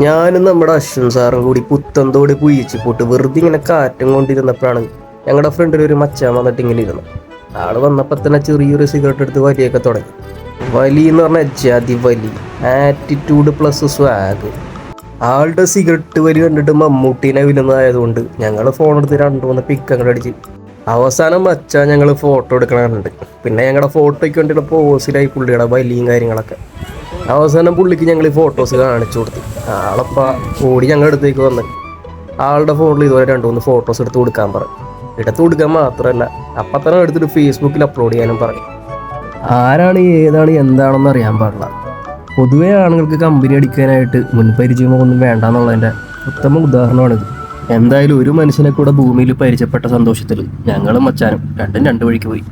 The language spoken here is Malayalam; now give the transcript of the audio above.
ഞാനും നമ്മുടെ അശ്വിൻ സാറും കൂടി പുത്തന്തോട് കുഴിച്ച് പോട്ട് വെറുതെ ഇങ്ങനെ കാറ്റും കൊണ്ടിരുന്നപ്പോഴാണ് ഞങ്ങളുടെ ഫ്രണ്ടിൽ ഒരു മച്ചാൻ വന്നിട്ട് ഇങ്ങനെ ഇരുന്നു. ആള് വന്നപ്പോൾ തന്നെ ചെറിയൊരു സിഗരറ്റ് എടുത്ത് വലിയൊക്കെ തുടങ്ങി. വലി എന്ന് പറഞ്ഞാൽ ജാതി വലി, ആറ്റിറ്റ്യൂഡ് പ്ലസ് സ്വാഗ്. ആളുടെ സിഗരറ്റ് വലി കണ്ടിട്ട് മമ്മൂട്ടീനെ വിലുന്നതായതുകൊണ്ട് ഞങ്ങൾ ഫോൺ എടുത്ത് 2-3 പിക്ക് അങ്ങോട്ട് അടിച്ച്. അവസാനം മച്ചാൻ ഞങ്ങൾ ഫോട്ടോ എടുക്കണുണ്ട്. പിന്നെ ഞങ്ങളുടെ ഫോട്ടോയ്ക്ക് വേണ്ടിയുള്ള പോസിലായി പുള്ളിയുടെ വലിയും കാര്യങ്ങളൊക്കെ. അവസാനം പുള്ളിക്ക് ഞങ്ങൾ ഈ ഫോട്ടോസ് കാണിച്ചു കൊടുത്തു. ആളപ്പ ഓടി ഞങ്ങളുടെ അടുത്തേക്ക് വന്ന് ആളുടെ ഫോണിൽ ഇതുവരെ 2-3 ഫോട്ടോസ് എടുത്ത് കൊടുക്കാൻ പറഞ്ഞു. എടുത്ത് കൊടുക്കാൻ മാത്രമല്ല അപ്പം തന്നെ എടുത്തിട്ട് ഫേസ്ബുക്കിൽ അപ്ലോഡ് ചെയ്യാനും പറഞ്ഞു. ആരാണ് ഏതാണ് എന്താണെന്ന് അറിയാൻ പാടില്ല. പൊതുവേ ആണുങ്ങൾക്ക് കമ്പനി അടിക്കാനായിട്ട് മുൻപരിചയമോ ഒന്നും വേണ്ടെന്നുള്ളതിൻ്റെ ഉത്തമ ഉദാഹരണമാണിത്. എന്തായാലും ഒരു മനുഷ്യനെ കൂടെ ഭൂമിയിൽ പരിചയപ്പെട്ട സന്തോഷത്തിൽ ഞങ്ങളും മച്ചാനും രണ്ടും 2 വഴിക്ക് പോയി.